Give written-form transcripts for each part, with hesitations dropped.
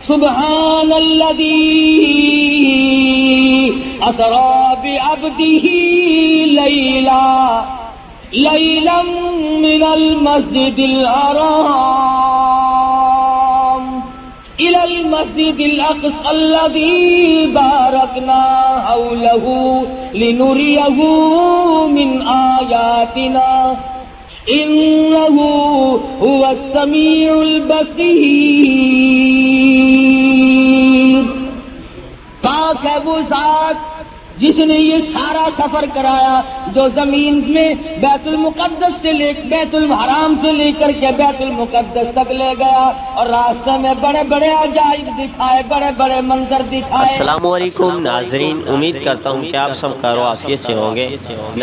سبحان الذی اسری بعبدہ لیلا من المسجد الحرام إلى المسجد الأقصى الذي باركنا حوله لنريه من آياتنا إنه هو السميع البصير۔ پاک ہے وہ ذات جس نے یہ سارا سفر کرایا، جو زمین میں بیت المقدس سے بیت الحرام سے لے کر کے بیت المقدس تک لے گیا، اور راستے میں بڑے بڑے عجائب دکھائے، بڑے بڑے منظر دکھائے۔ السلام علیکم ناظرین، امید کرتا ہوں کہ آپ سب خیر و عافیت سے ہوں گے۔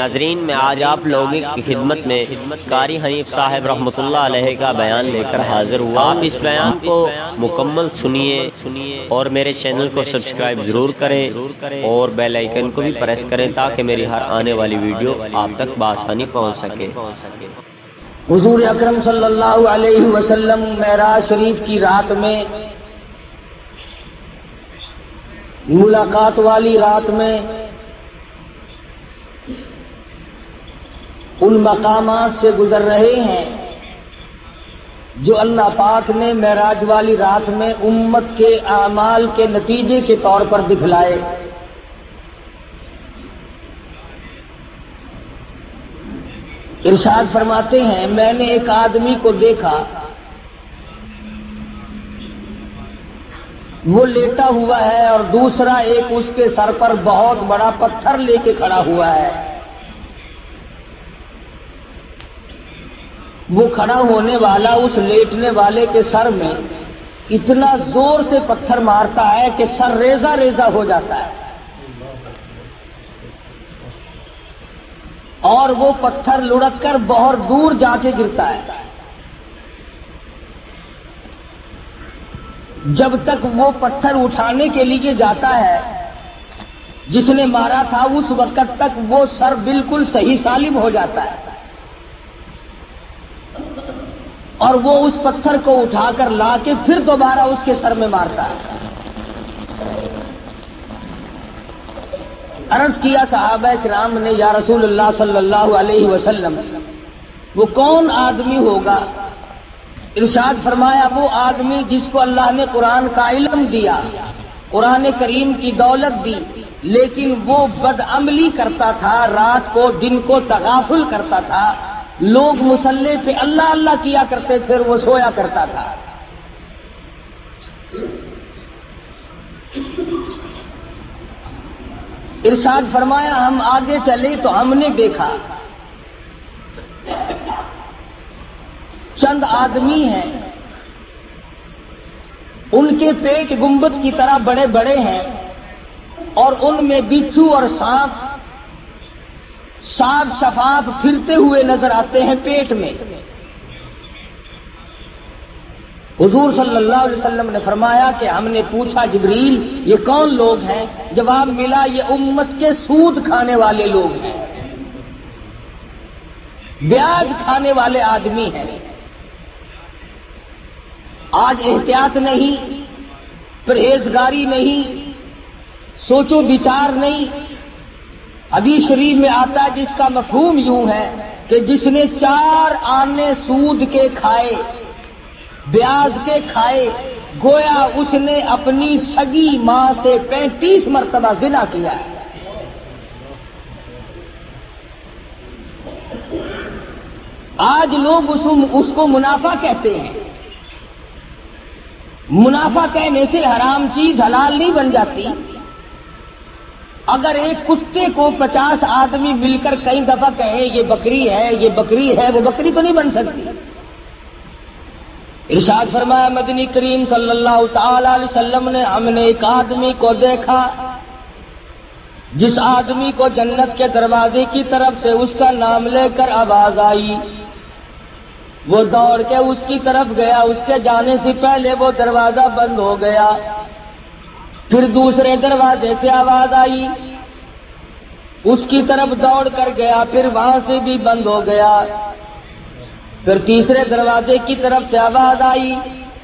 ناظرین، میں آج آپ لوگوں کی خدمت میں قاری حنیف صاحب رحمۃ اللہ علیہ کا بیان لے کر حاضر ہوا۔ آپ اس بیان کو مکمل سنیے اور میرے چینل کو سبسکرائب ضرور کریں اور بیل آئیکن کو بھی پریس کریں تاکہ میری ہر آنے والی ویڈیو آپ تک بآسانی پہنچ سکے۔ حضور اکرم صلی اللہ علیہ وسلم معراج شریف کی رات میں، ملاقات والی رات میں، ان مقامات سے گزر رہے ہیں جو اللہ پاک نے معراج والی رات میں امت کے اعمال کے نتیجے کے طور پر دکھلائے۔ ارشاد فرماتے ہیں، میں نے ایک آدمی کو دیکھا، وہ لیٹا ہوا ہے اور دوسرا ایک اس کے سر پر بہت بڑا پتھر لے کے کھڑا ہوا ہے۔ وہ کھڑا ہونے والا اس لیٹنے والے کے سر میں اتنا زور سے پتھر مارتا ہے کہ سر ریزہ ریزہ ہو جاتا ہے، اور وہ پتھر لڑک کر بہت دور جا کے گرتا ہے۔ جب تک وہ پتھر اٹھانے کے لیے جاتا ہے جس نے مارا تھا، اس وقت تک وہ سر بالکل صحیح سالم ہو جاتا ہے، اور وہ اس پتھر کو اٹھا کر لا کے پھر دوبارہ اس کے سر میں مارتا ہے۔ عرض کیا صحابہ کرام نے، یا رسول اللہ صلی اللہ علیہ وسلم، وہ کون آدمی ہوگا؟ ارشاد فرمایا، وہ آدمی جس کو اللہ نے قرآن کا علم دیا، قرآن کریم کی دولت دی، لیکن وہ بدعملی کرتا تھا، رات کو دن کو تغافل کرتا تھا، لوگ مصلی پہ اللہ اللہ کیا کرتے تھے اور وہ سویا کرتا تھا۔ ارشاد فرمایا، ہم آگے چلے تو ہم نے دیکھا چند آدمی ہیں، ان کے پیٹ گنبد کی طرح بڑے بڑے ہیں، اور ان میں بچھو اور سانپ صاف شفاف پھرتے ہوئے نظر آتے ہیں پیٹ میں۔ حضور صلی اللہ علیہ وسلم نے فرمایا کہ ہم نے پوچھا، جبریل یہ کون لوگ ہیں؟ جواب ملا، یہ امت کے سود کھانے والے لوگ ہیں، بیاج کھانے والے آدمی ہیں۔ آج احتیاط نہیں، پرہیزگاری نہیں، سوچو بچار نہیں۔ حدیث شریف میں آتا ہے جس کا مفہوم یوں ہے کہ جس نے 4 آنے سود کے کھائے، بیاج کے کھائے، گویا اس نے اپنی سگی ماں سے 35 مرتبہ زنا کیا ہے۔ آج لوگ اس کو منافع کہتے ہیں۔ منافع کہنے سے حرام چیز حلال نہیں بن جاتی۔ اگر ایک کتے کو 50 آدمی مل کر کئی دفعہ کہیں یہ بکری ہے، یہ بکری ہے، وہ بکری تو نہیں بن سکتی۔ ارشاد فرمایا مدنی کریم صلی اللہ تعالی علیہ وسلم نے، ہم نے ایک آدمی کو دیکھا جس آدمی کو جنت کے دروازے کی طرف سے اس کا نام لے کر آواز آئی، وہ دوڑ کے اس کی طرف گیا، اس کے جانے سے پہلے وہ دروازہ بند ہو گیا، پھر دوسرے دروازے سے آواز آئی، اس کی طرف دوڑ کر گیا، پھر وہاں سے بھی بند ہو گیا، پھر تیسرے دروازے کی طرف سے آواز آئی،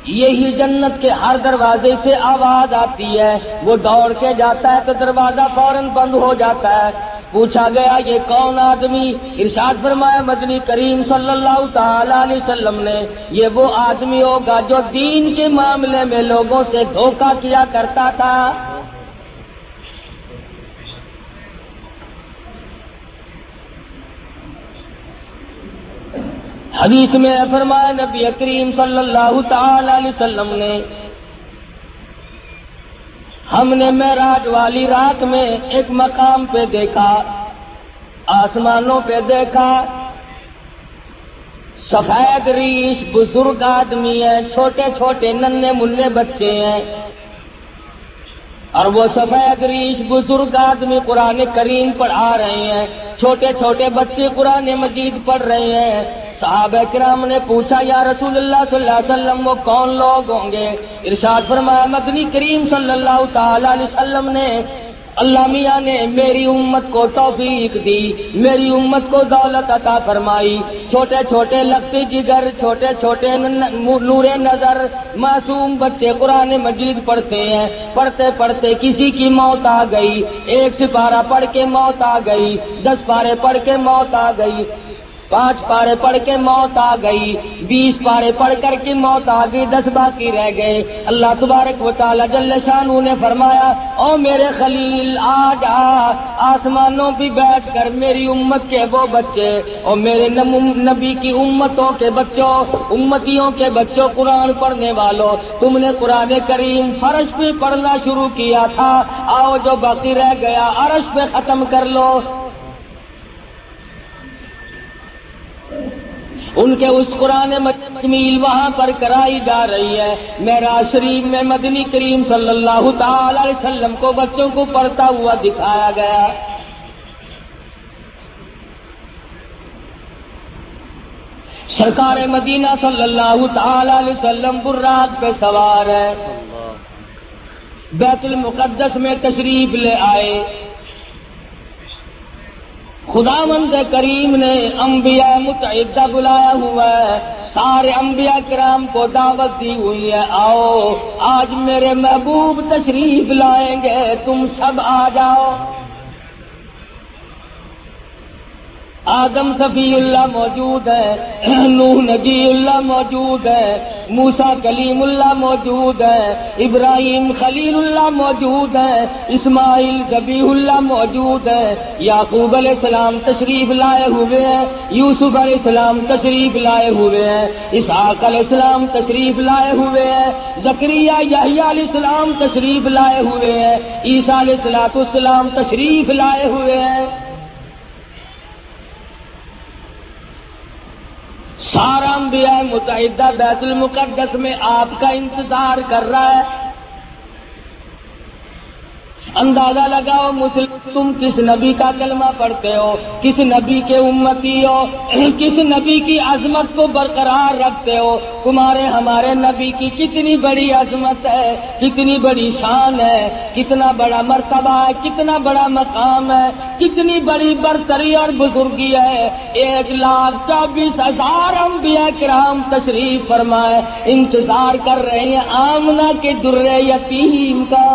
یہی جنت کے ہر دروازے سے آواز آتی ہے، وہ دوڑ کے جاتا ہے تو دروازہ فوراً بند ہو جاتا ہے۔ پوچھا گیا یہ کون آدمی؟ ارشاد فرمایا مدنی کریم صلی اللہ تعالی علیہ وسلم نے، یہ وہ آدمی ہوگا جو دین کے معاملے میں لوگوں سے دھوکہ کیا کرتا تھا۔ حدیث میں فرمایا نبی کریم صلی اللہ تعالی علیہ وسلم نے، ہم نے معراج والی رات میں ایک مقام پہ دیکھا، آسمانوں پہ دیکھا، سفید ریش بزرگ آدمی ہیں، چھوٹے چھوٹے ننھے منھے بچے ہیں، اور وہ سفید ریش بزرگ آدمی قرآن کریم پڑھا رہے ہیں، چھوٹے چھوٹے بچے قرآن مجید پڑھ رہے ہیں۔ صحابہ کرام نے پوچھا یا رسول اللہ صلی اللہ علیہ وسلم وہ کون لوگ ہوں گے؟ ارشاد فرمایا مدنی کریم صلی اللہ تعالی علیہ وسلم نے، اللہ میاں نے میری امت کو توفیق دی، میری امت کو دولت عطا فرمائی، چھوٹے چھوٹے لگتے جگر، چھوٹے چھوٹے نور نظر معصوم بچے قرآن مجید پڑھتے ہیں، پڑھتے پڑھتے کسی کی موت آ گئی، 1 سپارہ پڑھ کے موت آ گئی، 10 پارے پڑھ کے موت آ گئی، 5 پارے پڑھ کے موت آ گئی، 20 پارے پڑھ کر کے موت آ گئی، 10 باقی رہ گئے۔ اللہ تبارک و تعالی جل شانہ نے فرمایا او میرے خلیل آ جا، آسمانوں پہ بیٹھ کر میری امت کے وہ بچے اور میرے نبی کی امتوں کے بچوں، امتیوں کے بچوں، قرآن پڑھنے والوں، تم نے قرآن کریم فرش پہ پڑھنا شروع کیا تھا، آؤ جو باقی رہ گیا عرش پہ ختم کر لو۔ ان کے اس قرآن تکمیل وہاں پر کرائی جا رہی ہے۔ معراج شریف میں مدنی کریم صلی اللہ تعالی علیہ وسلم کو بچوں کو پڑھتا ہوا دکھایا گیا۔ سرکار مدینہ صلی اللہ تعالی علیہ وسلم براق پہ سوار ہے، بیت المقدس میں تشریف لے آئے۔ خداوند کریم نے انبیاء متعددہ بلایا ہوا ہے، سارے انبیاء کرام کو دعوت دی ہوئی ہے، آؤ آج میرے محبوب تشریف لائیں گے، تم سب آ جاؤ۔ آدم صفی اللہ موجود ہے، نوح نبی اللہ موجود ہے، موسیٰ کلیم اللہ موجود ہے، ابراہیم خلیل اللہ موجود ہے، اسماعیل ذبیح اللہ موجود ہے، یعقوب علیہ السلام تشریف لائے ہوئے ہیں، یوسف علیہ السلام تشریف لائے ہوئے ہیں، اسحاق علیہ السلام تشریف لائے ہوئے ہیں، زکریا یحییٰ علیہ السلام تشریف لائے ہوئے ہیں، عیسیٰ علیہ السلام تشریف لائے ہوئے ہیں۔ سارا انبیاء متعددہ بیت المقدس میں آپ کا انتظار کر رہا ہے۔ اندازہ لگاؤ مسلم، تم کس نبی کا کلمہ پڑھتے ہو، کس نبی کے امتی ہو، کس نبی کی عظمت کو برقرار رکھتے ہو۔ تمہارے ہمارے نبی کی کتنی بڑی عظمت ہے، کتنی بڑی شان ہے، کتنا بڑا مرتبہ ہے، کتنا بڑا مقام ہے، کتنی بڑی برتری اور بزرگی ہے۔ 1,24,000 انبیاء کرام تشریف فرمائے، انتظار کر رہے ہیں آمنہ کے در یتیم کا۔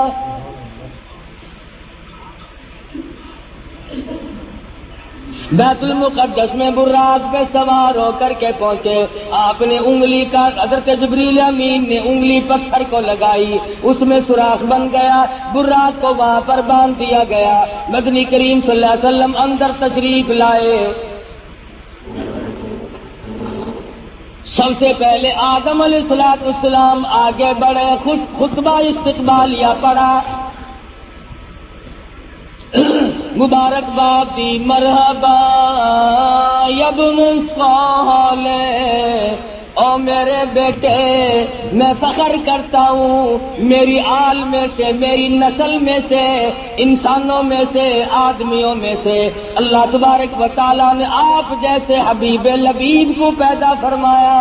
بیت المقدس میں براق پہ سوار ہو کر کے پہنچے، آپ نے انگلی کا، حضرت جبریل امین نے انگلی پتھر کو لگائی، اس میں سوراخ بن گیا، براق کو وہاں پر باندھ دیا گیا۔ مدنی کریم صلی اللہ علیہ وسلم اندر تشریف لائے۔ سب سے پہلے آدم علیہ السلام آگے بڑھے، خطبہ استقبالیہ پڑھا، مبارکباد دی، مرحبا یا ابن صالح، او میرے بیٹے میں فخر کرتا ہوں، میری آل میں سے، میری نسل میں سے، انسانوں میں سے، آدمیوں میں سے اللہ تبارک و تعالیٰ نے آپ جیسے حبیب لبیب کو پیدا فرمایا۔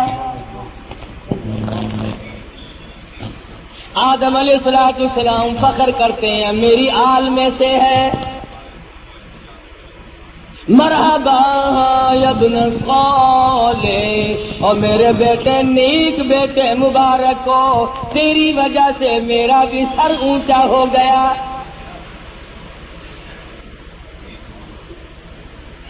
آدم علیہ السلام فخر کرتے ہیں میری آل میں سے ہے، مرحبا یا ابن صالح، اور میرے بیٹے نیک بیٹے مبارک ہو، تیری وجہ سے میرا بھی سر اونچا ہو گیا۔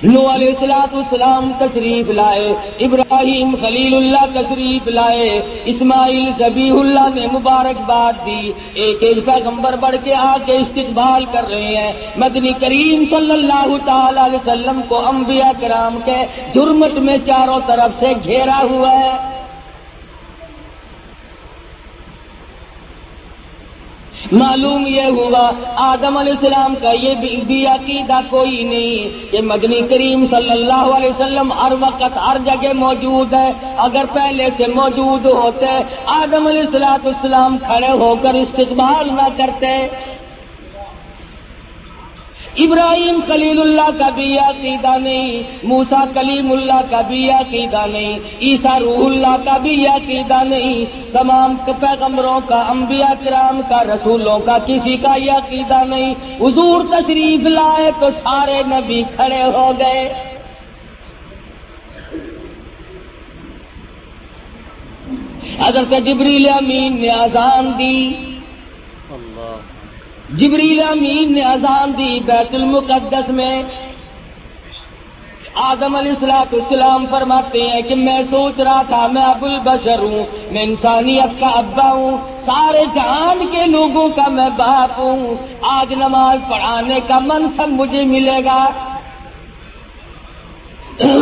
نوح علیہ السلام تشریف لائے، ابراہیم خلیل اللہ تشریف لائے، اسماعیل ذبیح اللہ نے مبارکباد دی، ایک ایک پیغمبر بڑھ کے آ کے استقبال کر رہے ہیں۔ مدنی کریم صلی اللہ تعالی علیہ وسلم کو انبیاء کرام کے جرمٹ میں چاروں طرف سے گھیرا ہوا ہے۔ معلوم یہ ہوا آدم علیہ السلام کا یہ بھی عقیدہ کوئی نہیں کہ مدنی کریم صلی اللہ علیہ وسلم ہر وقت ہر جگہ موجود ہے۔ اگر پہلے سے موجود ہوتے آدم علیہ السلام کھڑے ہو کر استقبال نہ کرتے۔ ابراہیم خلیل اللہ کا بھی عقیدہ نہیں، موسیٰ کلیم اللہ کا بھی عقیدہ نہیں، عیسیٰ روح اللہ کا بھی عقیدہ نہیں، تمام پیغمبروں کا، انبیاء کرام کا، رسولوں کا کسی کا یہ عقیدہ نہیں۔ حضور تشریف لائے تو سارے نبی کھڑے ہو گئے۔ حضرت جبریل امین نے اذان دی، جبریل امین نے اذان دی بیت المقدس میں۔ آدم علیہ السلام فرماتے ہیں کہ میں سوچ رہا تھا میں ابو البشر ہوں، میں انسانیت کا ابا ہوں، سارے جہان کے لوگوں کا میں باپ ہوں، آج نماز پڑھانے کا منصب مجھے ملے گا،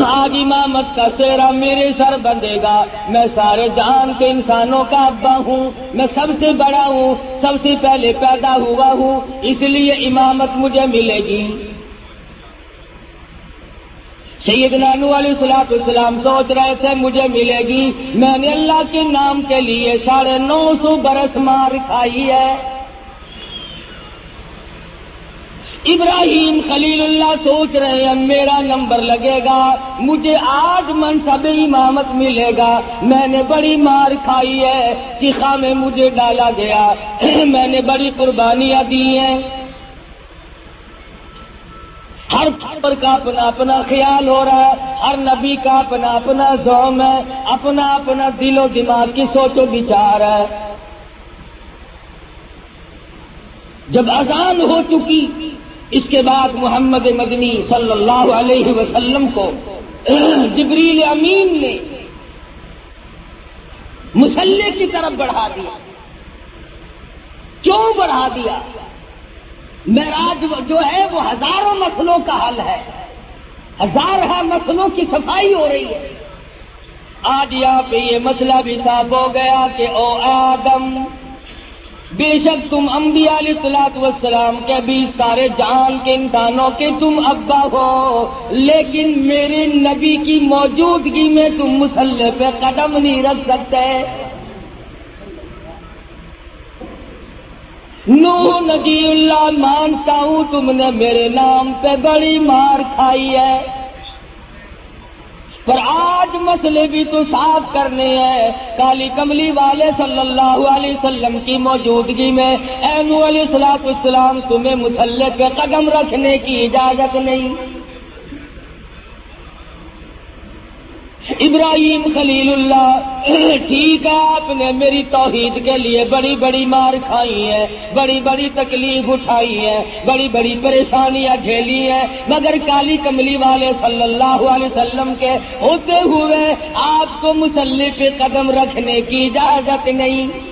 آج امامت کا سہرا میرے سر بندھے گا، میں سارے جہان کے انسانوں کا ابا ہوں، میں سب سے بڑا ہوں، سب سے پہلے پیدا ہوا ہوں، اس لیے امامت مجھے ملے گی۔ سیدنا نوح علیہ السلام سوچ رہے تھے مجھے ملے گی، میں نے اللہ کے نام کے لیے 950 برس مار کھائی ہے۔ ابراہیم خلیل اللہ سوچ رہے ہیں میرا نمبر لگے گا، مجھے آج منصب امامت ملے گا، میں نے بڑی مار کھائی ہے، چیخا میں مجھے ڈالا گیا، میں نے بڑی قربانیاں دی ہیں۔ ہر پر کا اپنا اپنا خیال ہو رہا ہے، ہر نبی کا اپنا اپنا ذوق ہے، اپنا اپنا دل و دماغ کی سوچ و بچار ہے۔ جب اذان ہو چکی اس کے بعد محمد مدنی صلی اللہ علیہ وسلم کو جبریل امین نے مصلی کی طرف بڑھا دیا۔ کیوں بڑھا دیا؟ معراج جو ہے وہ ہزاروں مسئلوں کا حل ہے، ہزارہ مسئلوں کی صفائی ہو رہی ہے۔ آج یہاں پہ یہ مسئلہ بھی صاف ہو گیا کہ او آدم، بے شک تم انبیاء علیہ السلام کے بھی سارے جہان کے انسانوں کے تم ابا ہو، لیکن میرے نبی کی موجودگی میں تم مصلی پہ قدم نہیں رکھ سکتے۔ نوح نبی اللہ مانتا ہوں تم نے میرے نام پہ بڑی مار کھائی ہے، پر آج مسئلے بھی تو صاف کرنے ہیں۔ کالی کملی والے صلی اللہ علیہ وسلم کی موجودگی میں اے نوح علیہ السلام تمہیں مصلی پہ قدم رکھنے کی اجازت نہیں۔ ابراہیم خلیل اللہ، ٹھیک ہے آپ نے میری توحید کے لیے بڑی بڑی مار کھائی ہے، بڑی بڑی تکلیف اٹھائی ہے، بڑی بڑی پریشانیاں جھیلی ہیں، مگر کالی کملی والے صلی اللہ علیہ وسلم کے ہوتے ہوئے آپ کو مصلی پہ قدم رکھنے کی اجازت نہیں۔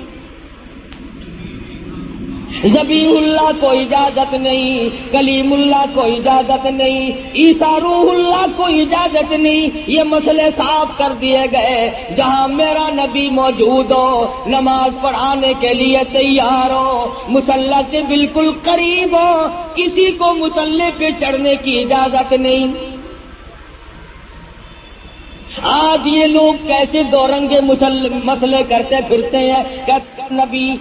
ذبیح اللہ کو اجازت نہیں، کلیم اللہ کو اجازت نہیں، عیسیٰ روح اللہ کو اجازت نہیں۔ یہ مسئلے صاف کر دیے گئے، جہاں میرا نبی موجود ہو، نماز پڑھانے کے لیے تیار ہو، مصلی سے بالکل قریب ہو، کسی کو مصلی پہ چڑھنے کی اجازت نہیں۔ آج یہ لوگ کیسے دو رنگے مسئلے کرتے پھرتے ہیں کہ نبی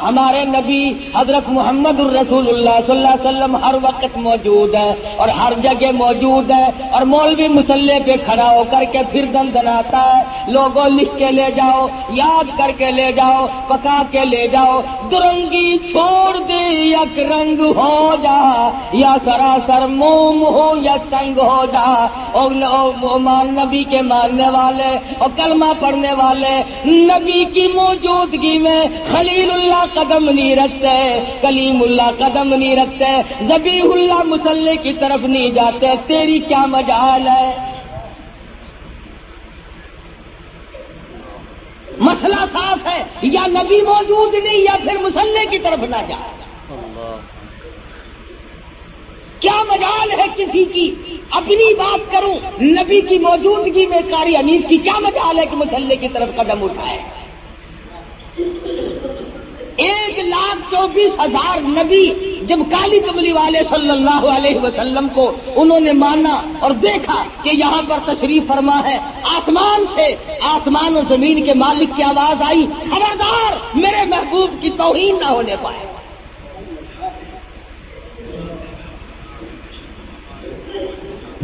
ہمارے نبی حضرت محمد الرسول اللہ صلی اللہ علیہ وسلم ہر وقت موجود ہے اور ہر جگہ موجود ہے، اور مولوی مسلح پہ کھڑا ہو کر کے پھر دندناتا ہے، لوگوں لکھ کے لے جاؤ، یاد کر کے لے جاؤ، پکا کے لے جاؤ، درنگی چھوڑ دے یک رنگ ہو جا، یا سراسر موم ہو یا سنگ ہو جا۔ اور نبی کے ماننے والے اور کلمہ پڑھنے والے نبی کی موجودگی میں خلیل اللہ قدم نہیں رکھتے، کلیم اللہ قدم نہیں رکھتے، ذبیح اللہ مصلی کی طرف نہیں جاتے، تیری کیا مجال ہے؟ مسئلہ صاف ہے، یا نبی موجود نہیں یا پھر مصلی کی طرف نہ جا۔ کیا مجال ہے کسی کی؟ اپنی بات کروں، نبی کی موجودگی میں قاری حنیف کی کیا مجال ہے کہ مصلی کی طرف قدم اٹھائے؟ 1,24,000 نبی جب کالی کملی والے صلی اللہ علیہ وسلم کو انہوں نے مانا اور دیکھا کہ یہاں پر تشریف فرما ہے، آسمان سے، آسمان و زمین کے مالک کی آواز آئی، خبردار میرے محبوب کی توہین نہ ہونے پائے۔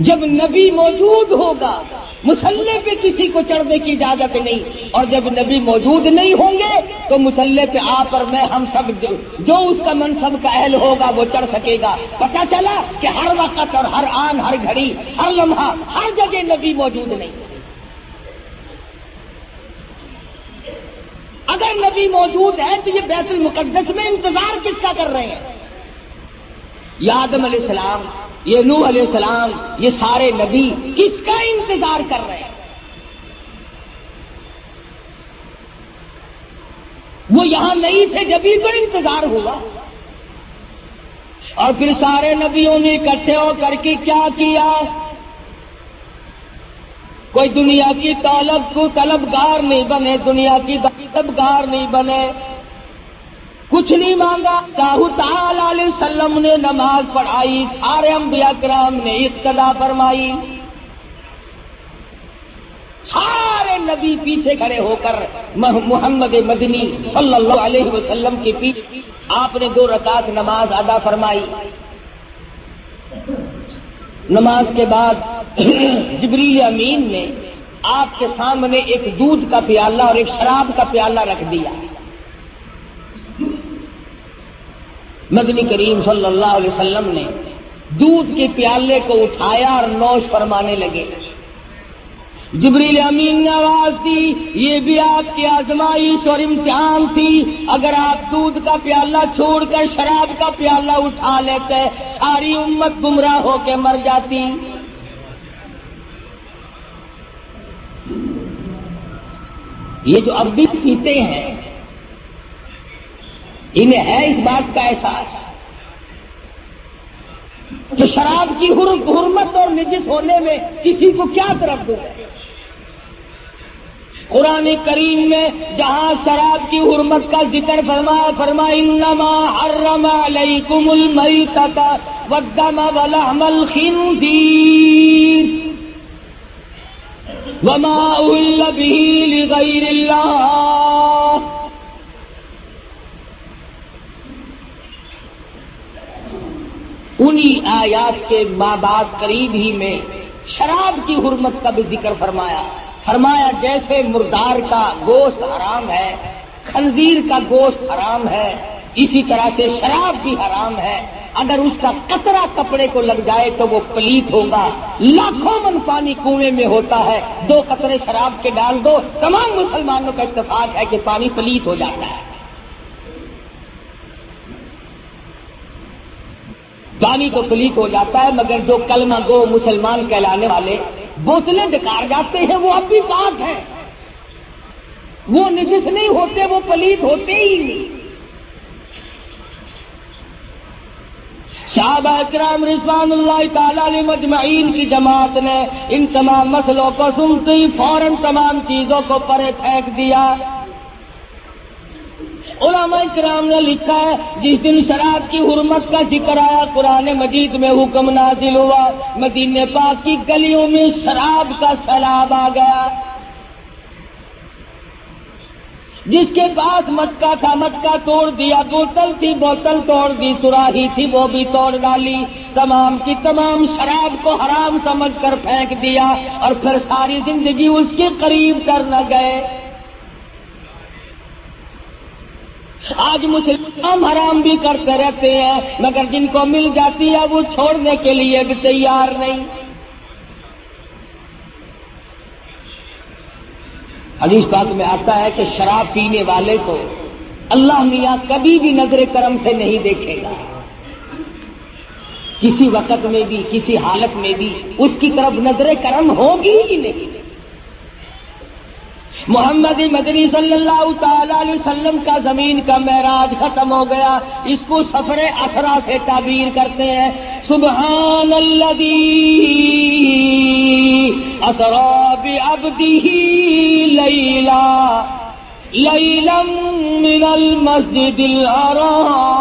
جب نبی موجود ہوگا مصلی پہ کسی کو چڑھنے کی اجازت نہیں، اور جب نبی موجود نہیں ہوں گے تو مصلی پہ آپ اور میں ہم سب جو اس کا منصب کا اہل ہوگا وہ چڑھ سکے گا۔ پتہ چلا کہ ہر وقت اور ہر آن، ہر گھڑی، ہر لمحہ، ہر جگہ نبی موجود نہیں۔ اگر نبی موجود ہے تو یہ بیت المقدس میں انتظار کس کا کر رہے ہیں؟ یہ آدم علیہ السلام، یہ نوح علیہ السلام، یہ سارے نبی کس کا انتظار کر رہے ہیں؟ وہ یہاں نہیں تھے جبھی تو انتظار ہوا۔ اور پھر سارے نبیوں نے اکٹھے ہو کر کے کیا کیا؟ کوئی دنیا کی طلبگار نہیں بنے، دنیا کی طلبگار نہیں بنے، کچھ نہیں مانگا۔ اللہ تعالی علیہ وسلم نے نماز پڑھائی، سارے انبیاء کرام نے اقتدا فرمائی، سارے نبی پیچھے کھڑے ہو کر محمد مدنی صلی اللہ علیہ وسلم کے پیچھے آپ نے 2 رکعت نماز ادا فرمائی۔ نماز کے بعد جبریل امین نے آپ کے سامنے ایک دودھ کا پیالہ اور ایک شراب کا پیالہ رکھ دیا۔ مدنی کریم صلی اللہ علیہ وسلم نے دودھ کے پیالے کو اٹھایا اور نوش فرمانے لگے۔ جبریل امین نے آواز دی، یہ بھی آپ کی آزمائش اور امتحان تھی، اگر آپ دودھ کا پیالہ چھوڑ کر شراب کا پیالہ اٹھا لیتے ساری امت گمراہ ہو کے مر جاتی۔ یہ جو اب بھی پیتے ہیں انہیں ہے اس بات کا احساس کہ شراب کی حرمت اور نجس ہونے میں کسی کو کیا تردد ہے؟ قرآن کریم میں جہاں شراب کی حرمت کا ذکر فرمایا انما حرم علیکم المیتۃ والدم ولحم الخنزیر وما اہل به لغیر اللہ۔ انہی آیات کے بعد قریب ہی میں شراب کی حرمت کا بھی ذکر فرمایا جیسے مردار کا گوشت حرام ہے، خنزیر کا گوشت حرام ہے، اسی طرح سے شراب بھی حرام ہے۔ اگر اس کا قطرہ کپڑے کو لگ جائے تو وہ پلیت ہوگا۔ لاکھوں من پانی کنویں میں ہوتا ہے، 2 قطرے شراب کے ڈال دو، تمام مسلمانوں کا اتفاق ہے کہ پانی پلیت ہو جاتا ہے۔ پانی تو پلیت ہو جاتا ہے، مگر جو کلمہ گو مسلمان کہلانے والے بوتلیں ڈکار جاتے ہیں وہ اب بھی پاک ہیں، وہ نجس نہیں ہوتے، وہ پلیت ہوتے ہی نہیں۔ صحابہ اکرام رضوان اللہ تعالی علیہ مجمعین کی جماعت نے ان تمام مسئلوں کو سنتے ہی فوراً تمام چیزوں کو پرے پھینک دیا۔ علماء کرام نے لکھا ہے جس دن شراب کی حرمت کا ذکر آیا قرآن مجید میں حکم نازل ہوا، مدینے پاک کی گلیوں میں شراب کا سیلاب آ گیا۔ جس کے پاس مٹکا تھا مٹکا توڑ دیا، بوتل تھی بوتل توڑ دی، سراہی تھی وہ بھی توڑ ڈالی، تمام کی تمام شراب کو حرام سمجھ کر پھینک دیا، اور پھر ساری زندگی اس کے قریب کر نہ گئے۔ آج مسلمان حرام بھی کرتے رہتے ہیں، مگر جن کو مل جاتی ہے وہ چھوڑنے کے لیے بھی تیار نہیں۔ حدیث پاک میں آتا ہے کہ شراب پینے والے کو اللہ میاں کبھی بھی نظر کرم سے نہیں دیکھے گا، کسی وقت میں بھی کسی حالت میں بھی اس کی طرف نظر کرم ہوگی ہی نہیں۔ محمد مدنی صلی اللہ تعالی علیہ وسلم کا زمین کا معراج ختم ہو گیا، اس کو سفر اسرا سے تعبیر کرتے ہیں۔ سبحان الذی اسری بعبدہ لیلا من المسجد الحرام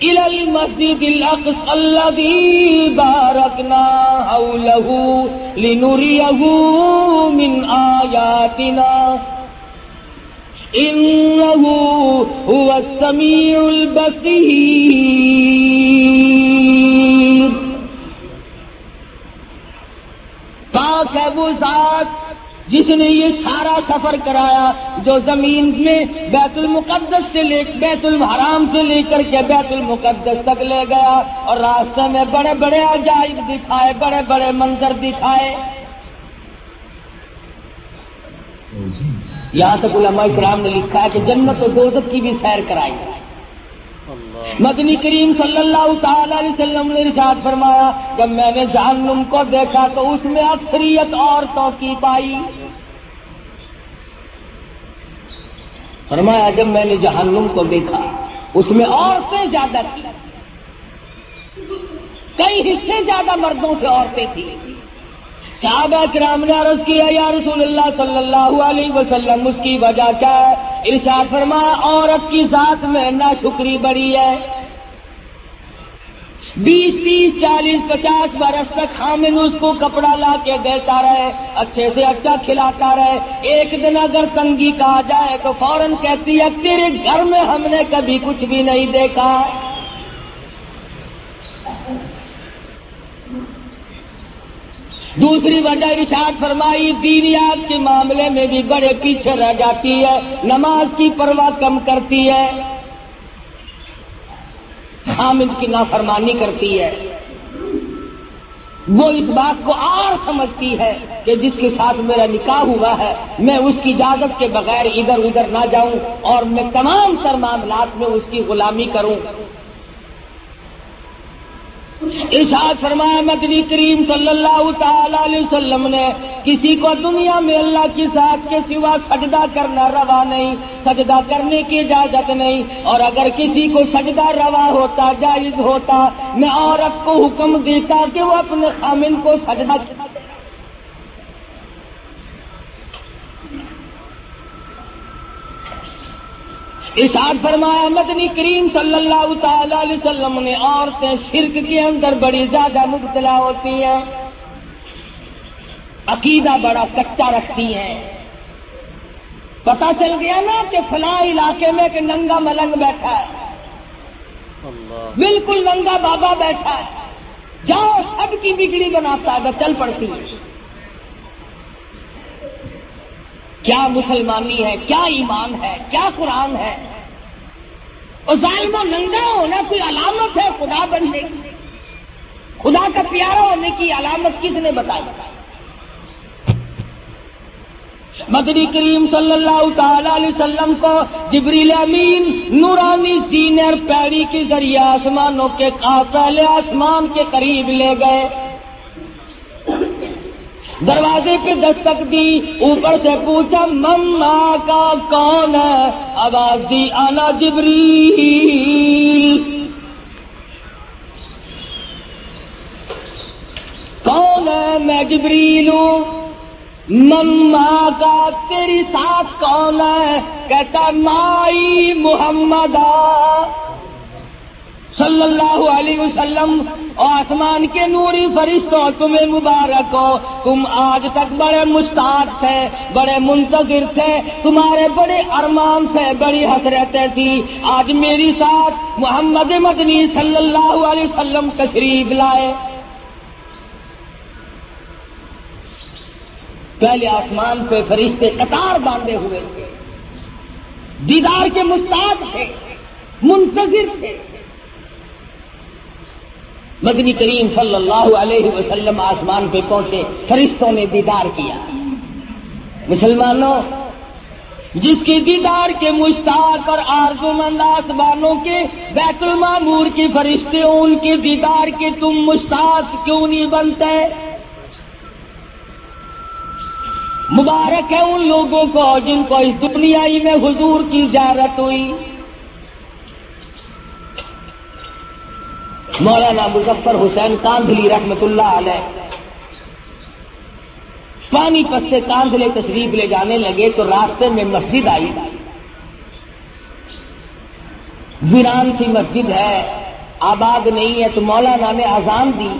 إلى المسجد الأقصى الذي باركنا حوله لنريه من آياتنا إنه هو السميع البصير۔ پاک ہے وہ ذات جس نے یہ سارا سفر کرایا، جو زمین میں بیت المقدس سے بیت الحرام سے لے کر کے بیت المقدس تک لے گیا، اور راستے میں بڑے بڑے عجائب دکھائے، بڑے بڑے منظر دکھائے۔ یہاں تک علماء کرام نے لکھا ہے کہ جنت و دوزخ کی بھی سیر کرائی۔ مدنی کریم صلی اللہ تعالی علیہ وسلم نے ارشاد فرمایا جب میں نے جہنم کو دیکھا تو اس میں اکثریت عورتوں کی پائی۔ فرمایا جب میں نے جہنم کو دیکھا اس میں عورتیں زیادہ تھیں، کئی حصے زیادہ مردوں سے عورتیں تھیں۔ صحابہ کرام نے عرض کیا یا رسول اللہ صلی اللہ علیہ وسلم اس کی وجہ کیا ہے؟ ارشاد فرمایا عورت کی ذات میں ناشکری بڑی ہے، 20 30 40 50 برس تک خامن اس کو کپڑا لا کے دیتا رہے، اچھے سے اچھا کھلاتا رہے، ایک دن اگر تنگی کہا جائے تو فوراً کہتی ہے تیرے گھر میں ہم نے کبھی کچھ بھی نہیں دیکھا۔ دوسری وجہ ارشاد فرمائی دینیات کے معاملے میں بھی بڑے پیچھے رہ جاتی ہے، نماز کی پرواہ کم کرتی ہے، خامد کی نافرمانی کرتی ہے۔ وہ اس بات کو اور سمجھتی ہے کہ جس کے ساتھ میرا نکاح ہوا ہے میں اس کی اجازت کے بغیر ادھر ادھر نہ جاؤں اور میں تمام تر معاملات میں اس کی غلامی کروں۔ ارشاد فرمایا مدنی کریم صلی اللہ تعالی علیہ وسلم نے کسی کو دنیا میں اللہ کی ذات کے سوا سجدہ کرنا روا نہیں، سجدہ کرنے کی اجازت نہیں، اور اگر کسی کو سجدہ روا ہوتا جائز ہوتا میں عورت کو حکم دیتا کہ وہ اپنے خامن کو سجدہ ارشاد فرمایا مدنی کریم صلی اللہ تعالی علیہ وسلم نے عورتیں شرک کے اندر بڑی زیادہ مبتلا ہوتی ہیں، عقیدہ بڑا کچا رکھتی ہیں۔ پتہ چل گیا نا کہ فلاں علاقے میں کہ ننگا ملنگ بیٹھا ہے، بالکل ننگا بابا بیٹھا ہے، جاؤ سب کی بگڑی بناتا ہے، چل پڑتی ہے۔ کیا مسلمانی ہے، کیا ایمان ہے، کیا قرآن ہے؟ اور ظالم و ننگا ہونا کوئی علامت ہے خدا بننے کی؟ خدا کا پیارا ہونے کی علامت کس نے بتائی؟ مدنی کریم صلی اللہ تعالی علیہ وسلم کو جبریل امین نورانی سینر پیری کے ذریعے آسمانوں کے پہلے آسمان کے قریب لے گئے، دروازے پہ دستک دی، اوپر سے پوچھا مما کا کون ہے؟ آواز دی انا جبریل۔ کون ہے؟ میں جبریل ہوں۔ مما کا تیری ساتھ کون ہے؟ کہتا مائی محمد صلی اللہ علیہ وسلم، اور آسمان کے نوری فرشتوں تمہیں مبارک ہو، تم آج تک بڑے مشتاق تھے، بڑے منتظر تھے، تمہارے بڑے ارمان تھے، بڑی حسرتیں تھی، آج میری ساتھ محمد مدنی صلی اللہ علیہ وسلم تشریف لائے۔ پہلے آسمان پہ فرشتے قطار باندھے ہوئے تھے، دیدار کے مشتاق تھے، منتظر تھے۔ مدنی کریم صلی اللہ علیہ وسلم آسمان پہ پہنچے، فرشتوں نے دیدار کیا۔ مسلمانوں، جس کے دیدار کے مشتاق اور آرزومند آسمانوں کے بیت المعمور کے فرشتے ہوں، ان کے دیدار کے تم مشتاق کیوں نہیں بنتے؟ مبارک ہے ان لوگوں کو جن کو اس دنیا ہی میں حضور کی زیارت ہوئی۔ مولانا مظفر حسین کاندھلی رحمت اللہ علیہ پانی پت سے کاندھلے تشریف لے جانے لگے تو راستے میں مسجد آئی، ویران سی مسجد ہے، آباد نہیں ہے، تو مولانا نے اذان دی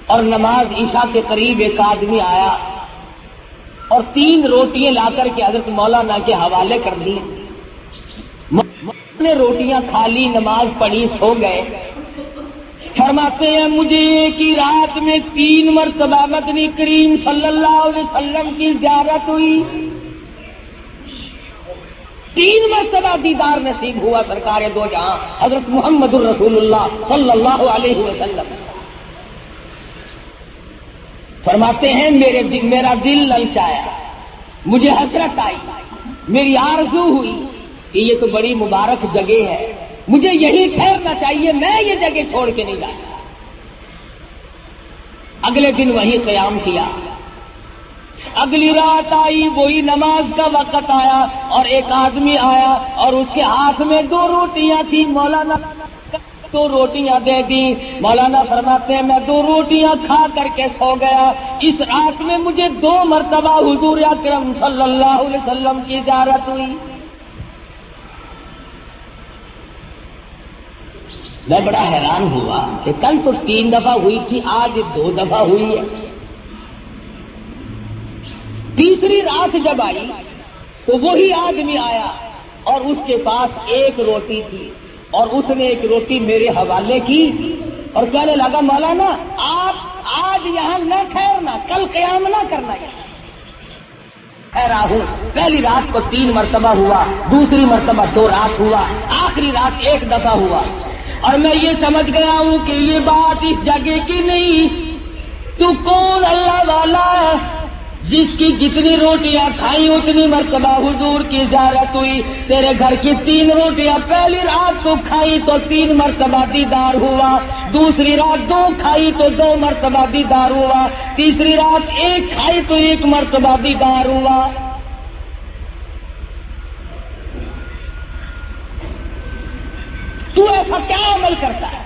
اور نماز عشاء کے قریب ایک آدمی آیا اور 3 روٹیاں لا کر کے حضرت مولانا کے حوالے کر دی۔ نے روٹیاں کھا لی، نماز پڑھی، سو گئے۔ فرماتے ہیں مجھے ایک ہی رات میں 3 مرتبہ مدنی کریم صلی اللہ علیہ وسلم کی زیارت ہوئی، 3 مرتبہ دیدار نصیب ہوا سرکار دو جہاں حضرت محمد الرسول اللہ صلی اللہ علیہ وسلم۔ فرماتے ہیں میرا دل للچایا، مجھے حسرت آئی، میری آرزو ہوئی کہ یہ تو بڑی مبارک جگہ ہے، مجھے یہی ٹھہرنا چاہیے، میں یہ جگہ چھوڑ کے نہیں جاتا۔ اگلے دن وہی قیام کیا، اگلی رات آئی، وہی نماز کا وقت آیا اور ایک آدمی آیا اور اس کے ہاتھ میں 2 روٹیاں تھی، مولانا 2 روٹیاں دے دی۔ مولانا فرماتے ہیں میں 2 روٹیاں کھا کر کے سو گیا، اس رات میں مجھے 2 مرتبہ حضور اکرم صلی اللہ علیہ وسلم کی زیارت ہوئی۔ میں بڑا حیران ہوا کہ کل تو 3 دفعہ ہوئی تھی، آج 2 دفعہ ہوئی ہے۔ تیسری رات جب آئی تو وہی آدمی آیا اور اس کے پاس 1 روٹی تھی اور اس نے 1 روٹی میرے حوالے کی اور کہنے لگا مولانا آپ آج یہاں نہ ٹھہرنا، کل قیام نہ کرنا۔ ٹھہرا ہوں، پہلی رات کو 3 مرتبہ ہوا، دوسری مرتبہ 2 رات ہوا، آخری رات 1 دفعہ ہوا، اور میں یہ سمجھ گیا ہوں کہ یہ بات اس جگہ کی نہیں، تو کون اللہ والا ہے جس کی جتنی روٹیاں کھائی اتنی مرتبہ حضور کی زیارت ہوئی۔ تیرے گھر کی 3 روٹیاں پہلی رات تو کھائی تو 3 مرتبہ دیدار ہوا، دوسری رات 2 کھائی تو 2 مرتبہ دیدار ہوا، تیسری رات 1 کھائی تو 1 مرتبہ دیدار ہوا۔ تو ایسا کیا عمل کرتا ہے؟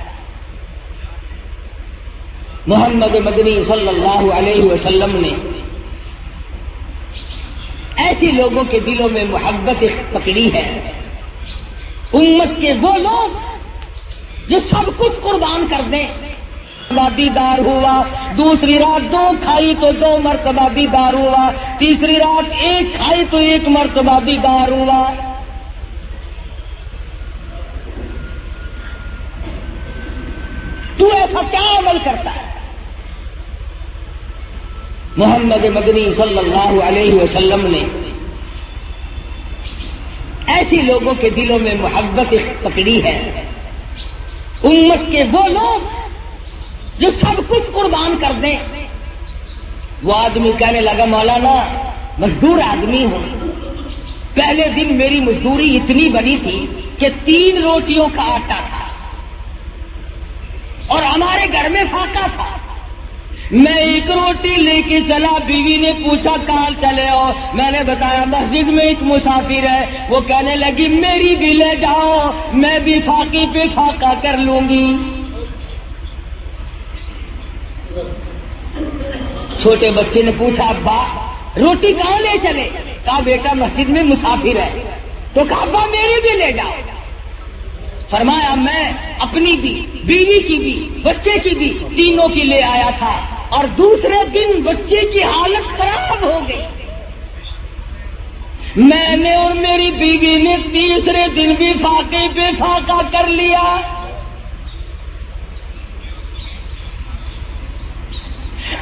محمد مدنی صلی اللہ علیہ وسلم نے ایسی لوگوں کے دلوں میں محبت پکڑی ہے، امت کے وہ لوگ جو سب کچھ قربان کر دیں۔ دیدار ہوا، دوسری رات 2 کھائی تو 2 مرتبہ دیدار ہوا، تیسری رات 1 کھائی تو 1 مرتبہ دیدار ہوا۔ تو ایسا کیا عمل کرتا ہے؟ محمد مدنی صلی اللہ علیہ وسلم نے ایسی لوگوں کے دلوں میں محبت پکڑی ہے، امت کے وہ لوگ جو سب کچھ قربان کر دیں۔ وہ آدمی کہنے لگا مولانا مزدور آدمی ہوں، پہلے دن میری مزدوری اتنی بنی تھی کہ 3 روٹیوں کا آٹا تھا اور ہمارے گھر میں فاقہ تھا، میں 1 روٹی لے کے چلا، بیوی نے پوچھا کہاں چلے ہو؟ میں نے بتایا مسجد میں ایک مسافر ہے۔ وہ کہنے لگی میری بھی لے جاؤ، میں بھی فاقی پہ فاقہ کر لوں گی۔ چھوٹے بچے نے پوچھا ابا روٹی کہاں لے چلے؟ کہا بیٹا مسجد میں مسافر ہے. تو کہا ابا میری بھی لے جاؤ. فرمایا میں اپنی بھی، بیوی کی بھی، بچے کی بھی، تینوں کی لے آیا تھا، اور دوسرے دن بچے کی حالت خراب ہو گئی. میں نے اور میری بیوی نے تیسرے دن بھی فاقے پہ فاقہ کر لیا.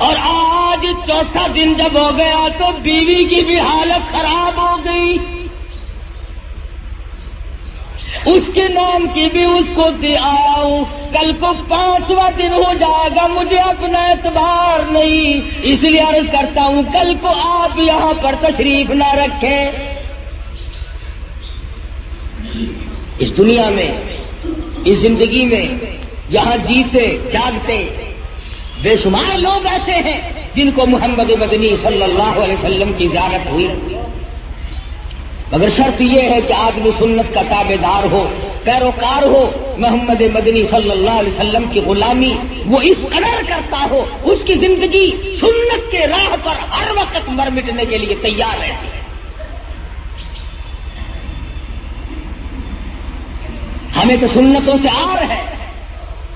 اور آج چوتھا دن جب ہو گیا تو بیوی کی بھی حالت خراب ہو گئی. اس کے نام کی بھی اس کو دے آیا ہوں. کل کو 5واں دن ہو جائے گا، مجھے اپنا اعتبار نہیں، اس لیے عرض کرتا ہوں کل کو آپ یہاں پر تشریف نہ رکھیں. اس دنیا میں، اس زندگی میں، یہاں جیتے جاگتے بے شمار لوگ ایسے ہیں جن کو محمد مدنی صلی اللہ علیہ وسلم کی زیارت ہوئی، مگر شرط یہ ہے کہ آدمی سنت کا تابع دار ہو، پیروکار ہو. محمد مدنی صلی اللہ علیہ وسلم کی غلامی وہ اس قدر کرتا ہو، اس کی زندگی سنت کے راہ پر ہر وقت مر مٹنے کے لیے تیار رہتی ہے. ہمیں تو سنتوں سے آر ہے،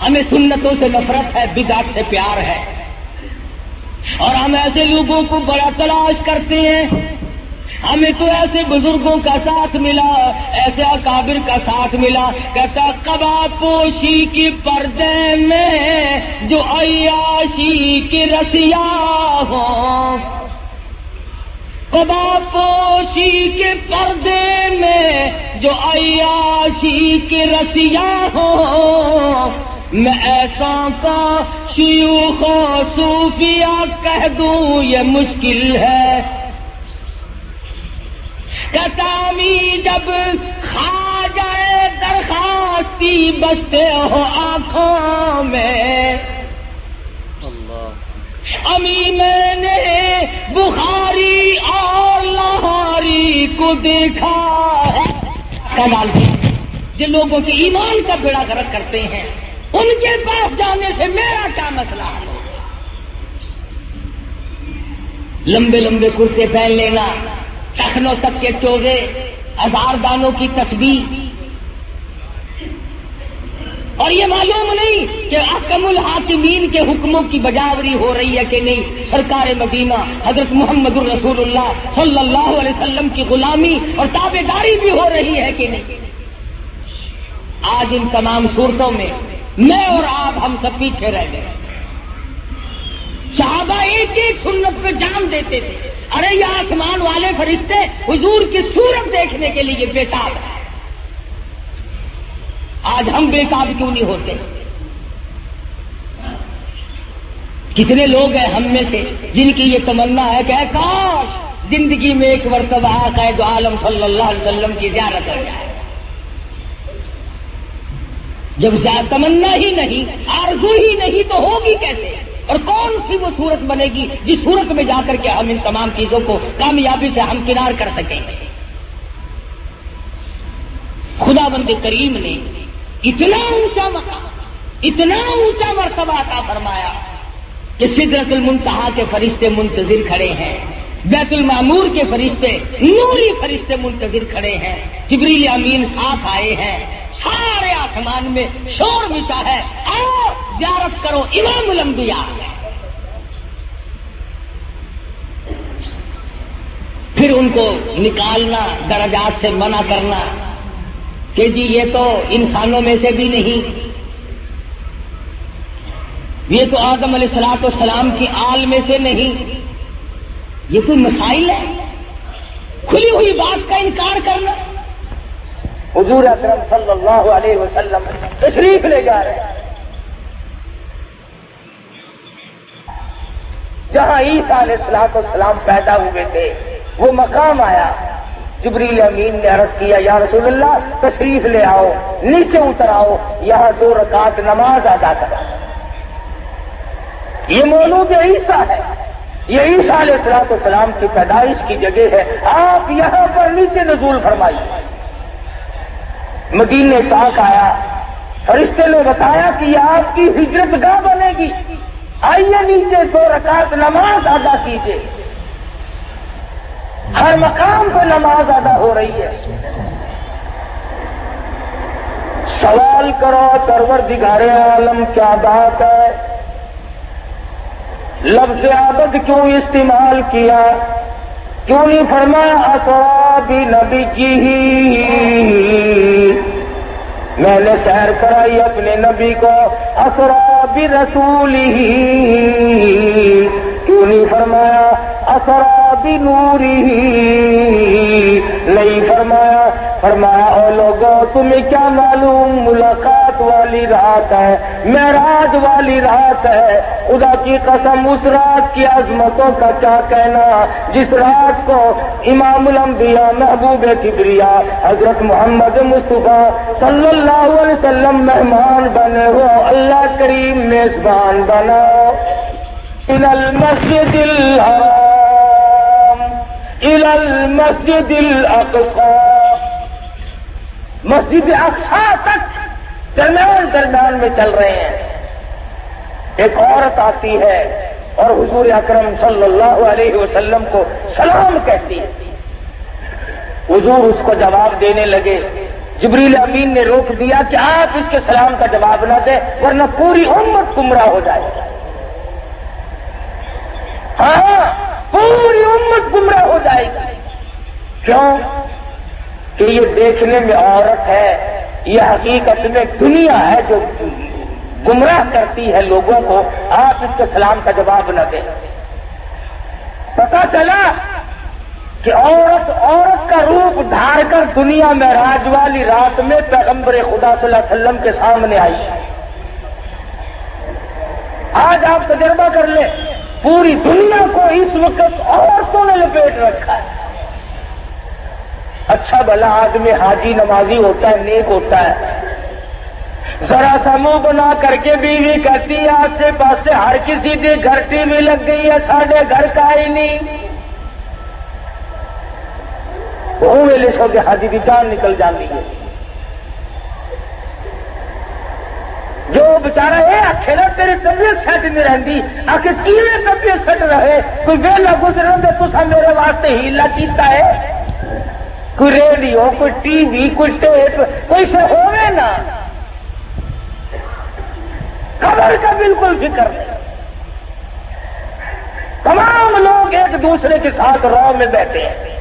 ہمیں سنتوں سے نفرت ہے، بدعت سے پیار ہے، اور ہم ایسے لوگوں کو بڑا تلاش کرتے ہیں. ہمیں تو ایسے بزرگوں کا ساتھ ملا، ایسے اکابر کا ساتھ ملا. کہتا قبا پوشی کی پردے میں جو عیاشی کی رسیا ہوں، قبا پوشی کے پردے میں جو عیاشی کی رسیا ہوں، میں ایسا کا شیوخ و صوفیہ کہہ دوں یہ مشکل ہے. کتامی جب کھا جائے درخواستی بستے ہو آنکھوں میں. امی میں نے بخاری اور لاہوری کو دیکھا ہے. کمال جن لوگوں کے ایمان کا بیڑا غرق کرتے ہیں ان کے پاس جانے سے میرا کیا مسئلہ ہے؟ لمبے لمبے کرتے پہن لینا، ٹخنوں تک کے چوغے، ہزار دانوں کی تسبیح، اور یہ معلوم نہیں کہ احکم الحاکمین کے حکموں کی بجاوری ہو رہی ہے کہ نہیں. سرکار مدینہ حضرت محمد الرسول اللہ صلی اللہ علیہ وسلم کی غلامی اور تابع داری بھی ہو رہی ہے کہ نہیں. آج ان تمام صورتوں میں میں اور آپ ہم سب پیچھے رہ گئے. صحابہ ایک ایک سنت پہ جان دیتے تھے. ارے یہ آسمان والے فرشتے حضور کی صورت دیکھنے کے لیے بےتاب ہیں. آج ہم بےتاب کیوں نہیں ہوتے؟ کتنے لوگ ہیں ہم میں سے جن کی یہ تمنا ہے کہ کاش زندگی میں ایک مرتبہ قائد عالم صلی اللہ علیہ وسلم کی زیارت ہو جائے. جب تمنا ہی نہیں، آرزو ہی نہیں، تو ہوگی کیسے؟ اور کون سی وہ صورت بنے گی جس صورت میں جا کر کے ہم ان تمام چیزوں کو کامیابی سے ہمکنار کر سکیں گے؟ خداوند کریم نے اتنا اونچا مقام، اتنا اونچا مرتبہ عطا فرمایا کہ سدرۃ المنتہا کے فرشتے منتظر کھڑے ہیں، بیت المعمور کے فرشتے، نوری فرشتے منتظر کھڑے ہیں، جبریل امین ساتھ آئے ہیں. سارے آسمان میں شور مچا ہے، آؤ زیارت کرو امام الانبیاء. پھر ان کو نکالنا، درجات سے منع کرنا کہ جی یہ تو انسانوں میں سے بھی نہیں، یہ تو آدم علیہ الصلوۃ والسلام کی آل میں سے نہیں. یہ کوئی مسائل ہے؟ کھلی ہوئی بات کا انکار کرنا. حضور اکرم صلی اللہ علیہ وسلم تشریف لے جا رہے ہیں جہاں عیسیٰ علیہ السلام پیدا ہوئے تھے. وہ مقام آیا، جبریل امین نے عرض کیا یا رسول اللہ تشریف لے آؤ، نیچے اتر آؤ، یہاں 2 رکعت نماز ادا کرو. یہ مولود عیسیٰ ہے، یہ عیسیٰ علیہ السلام کی پیدائش کی جگہ ہے، آپ یہاں پر نیچے نزول فرمائیے. مدینے پاک آیا، فرشتے نے بتایا کہ یہ آپ کی ہجرت گاہ بنے گی. آئیے نیچے 2 رکعت نماز ادا کیجیے. ہر مقام پہ نماز ادا ہو رہی ہے. سوال کرو پروردگار عالم کیا بات ہے؟ لفظ عبد کیوں استعمال کیا؟ کیوں نہیں فرمایا اسرا بنبی کی ہی؟ میں نے سیر کرائی اپنے نبی کو اسرا برسول ہی. کیوں نہیں فرمایا اسرا بنور ہی؟ نہیں فرمایا. فرمایا او لوگوں تمہیں کیا معلوم ملاقات والی رات ہے، معراج والی رات ہے. خدا کی قسم اس رات کی عظمتوں کا کیا کہنا جس رات کو امام الانبیاء محبوب کبریا حضرت محمد مصطفیٰ صلی اللہ علیہ وسلم مہمان بنے ہو. اللہ کریم میزبان بنا. الى المسجد الحرام الى المسجد الاقصى، مسجد اقصی تک درمیان میں چل رہے ہیں. ایک عورت آتی ہے اور حضور اکرم صلی اللہ علیہ وسلم کو سلام کہتی ہے. حضور اس کو جواب دینے لگے. جبریل امین نے روک دیا کہ آپ اس کے سلام کا جواب نہ دیں ورنہ پوری امت گمراہ ہو جائے. ہاں پوری امت گمراہ ہو جائے گی. کیوں؟ کہ یہ دیکھنے میں عورت ہے، یہ حقیقت میں دنیا ہے جو گمراہ کرتی ہے لوگوں کو. آپ اس کے سلام کا جواب نہ دیں. پتا چلا کہ عورت کا روپ دھار کر دنیا میں معراج والی رات میں پیغمبر خدا صلی اللہ علیہ وسلم کے سامنے آئی. آج آپ تجربہ کر لیں، پوری دنیا کو اس وقت عورتوں نے لپیٹ رکھا ہے. اچھا بھلا آدمی حاجی نمازی ہوتا ہے، نیک ہوتا ہے، ذرا سا منہ بنا کر کے بیوی کہتی ہے آسے پاسے ہر کسی کے گھر ٹی وی لگ گئی ہے، ساڑھے گھر کا ہی نہیں. وہ ویلے سو کے حاجی کی جان نکل جاتی ہے. جو بچارا یہ آخے نا تیری طبیعت سیٹ نہیں رہتی، آخر کیویں طبیعت سیٹ رہے؟ کوئی ویلا گزرے تو تصا میرے واسطے ہیلا کیتا ہے؟ کوئی ریڈیو، کوئی ٹی وی، کوئی ٹیپ، کوئی سے ہوئے نا. خبر کا بالکل فکر نہیں. تمام لوگ ایک دوسرے کے ساتھ رو میں بیٹھے ہیں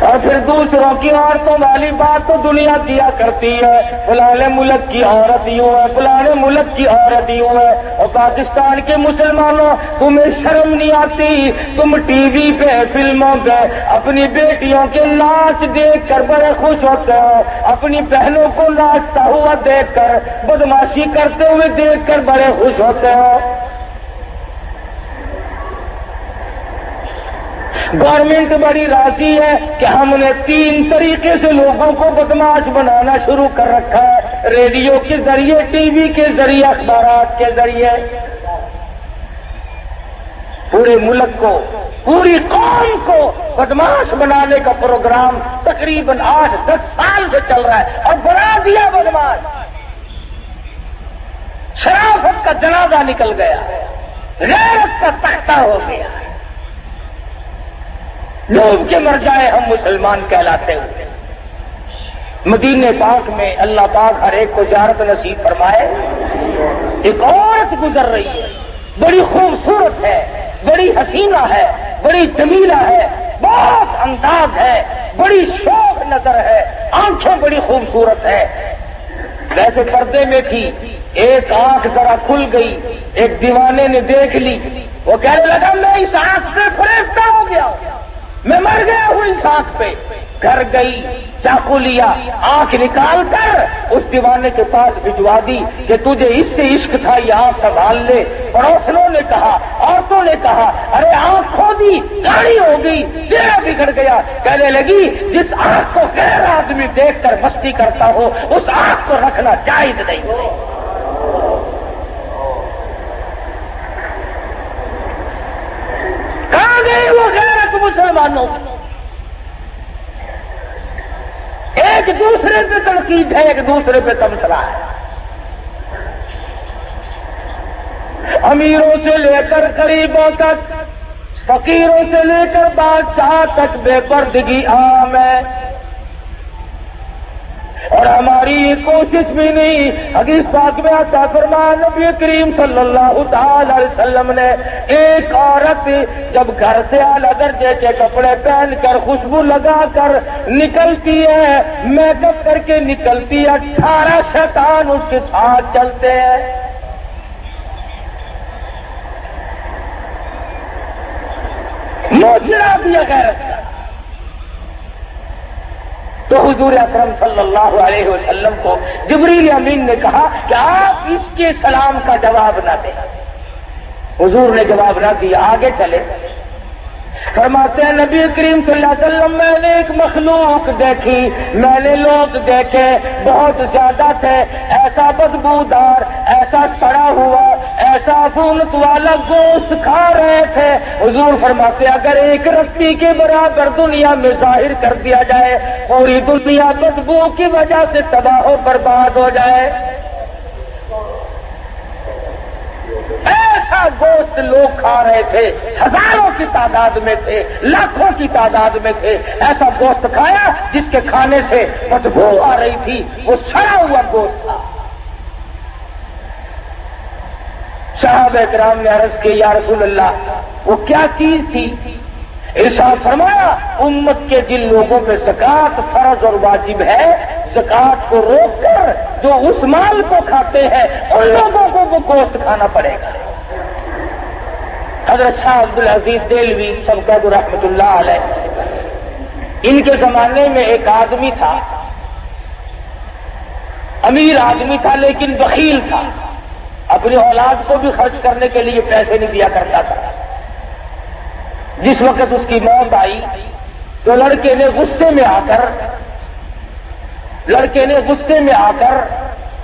اور پھر دوسروں کی عورتوں والی بات تو دنیا کیا کرتی ہے. فلاں ملک کی عورت یوں ہے، فلاں ملک کی عورت یوں ہے. اور پاکستان کے مسلمانوں تمہیں شرم نہیں آتی؟ تم ٹی وی پہ فلموں پہ اپنی بیٹیوں کے ناچ دیکھ کر بڑے خوش ہوتے ہو، اپنی بہنوں کو ناچتا ہوا دیکھ کر، بدماشی کرتے ہوئے دیکھ کر بڑے خوش ہوتے ہو. گورنمنٹ بڑی راضی ہے کہ ہم نے 3 طریقے سے لوگوں کو بدماش بنانا شروع کر رکھا ہے، ریڈیو کے ذریعے، ٹی وی کے ذریعے، اخبارات کے ذریعے. پورے ملک کو، پوری قوم کو بدماش بنانے کا پروگرام تقریباً 8-10 سال سے چل رہا ہے اور بنا دیا بدماش. شرافت کا جنازہ نکل گیا، غیرت کا تختہ ہو گیا. ڈوب کے مر جائے ہم مسلمان کہلاتے ہوئے. مدینے پاک میں اللہ پاک ہر ایک کو زیارت نصیب فرمائے. ایک عورت گزر رہی ہے، بڑی خوبصورت ہے، بڑی حسینہ ہے، بڑی جمیلہ ہے، بہت انداز ہے، بڑی شوق نظر ہے، آنکھیں بڑی خوبصورت ہے. ویسے پردے میں تھی، ایک آنکھ ذرا کھل گئی، ایک دیوانے نے دیکھ لی. وہ کہنے لگا میں اس آنکھ سے فریفتہ ہو گیا، میں مر گیا ہوں اس آنکھ پہ. گھر گئی، چاقو لیا، آنکھ نکال کر اس دیوانے کے پاس بھجوا دی کہ تجھے اس سے عشق تھا، یہ آنکھ سنبھال لے. پڑوسنوں نے کہا، عورتوں نے کہا ارے آنکھ کھو دی، کاڑی ہو گئی، چہرہ بگڑ گیا. کہنے لگی جس آنکھ کو غیر آدمی دیکھ کر مستی کرتا ہو اس آنکھ کو رکھنا جائز نہیں. کہاں گئی وہ غیرت مسلمانوں؟ ایک دوسرے پہ تنقید ہے، ایک دوسرے پہ تمسرا ہے. امیروں سے لے کر غریبوں تک، فقیروں سے لے کر بادشاہ تک بے پردگی عام ہے، اور ہماری یہ کوشش بھی نہیں۔ حدیث پاک میں آتا فرمایا نبی کریم صلی اللہ تعالی علیہ وسلم نے، ایک عورت جب گھر سے اعلیٰ درجے کے کپڑے پہن کر خوشبو لگا کر نکلتی ہے، میک اپ کر کے نکلتی ہے، 18 شیطان اس کے ساتھ چلتے ہیں۔ موجرہ بھی غیرت کا۔ تو حضور اکرم صلی اللہ علیہ وسلم کو جبریل امین نے کہا کہ آپ اس کے سلام کا جواب نہ دیں۔ حضور نے جواب نہ دیا، آگے چلے۔ فرماتے ہیں نبی کریم صلی اللہ علیہ وسلم، میں نے ایک مخلوق دیکھی، میں نے لوگ دیکھے، بہت زیادہ تھے، ایسا بدبودار، ایسا سڑا ہوا، ایسا عفونت والا گوشت کھا رہے تھے۔ حضور فرماتے ہیں اگر ایک رتی کے برابر دنیا میں ظاہر کر دیا جائے، پوری دنیا بدبو کی وجہ سے تباہ و برباد ہو جائے۔ ایسا گوشت لوگ کھا رہے تھے، ہزاروں کی تعداد میں تھے، لاکھوں کی تعداد میں تھے، ایسا گوشت کھایا جس کے کھانے سے بدبو آ رہی تھی، وہ سڑا ہوا گوشت تھا۔ صحابہ کرام نے عرض کی یا رسول اللہ وہ کیا چیز تھی؟ ارشاد فرمایا امت کے جن لوگوں پہ زکوٰۃ فرض اور واجب ہے، زکوٰۃ کو روک کر جو اس مال کو کھاتے ہیں ان لوگوں کو وہ گوشت کھانا پڑے گا۔ حضرت شاہ عبدالعزیز دہلوی سب رحمۃ اللہ علیہ، ان کے زمانے میں ایک آدمی تھا، امیر آدمی تھا لیکن بخیل تھا، اپنی اولاد کو بھی خرچ کرنے کے لیے پیسے نہیں دیا کرتا تھا۔ جس وقت اس کی موت آئی تو لڑکے نے غصے میں آ کر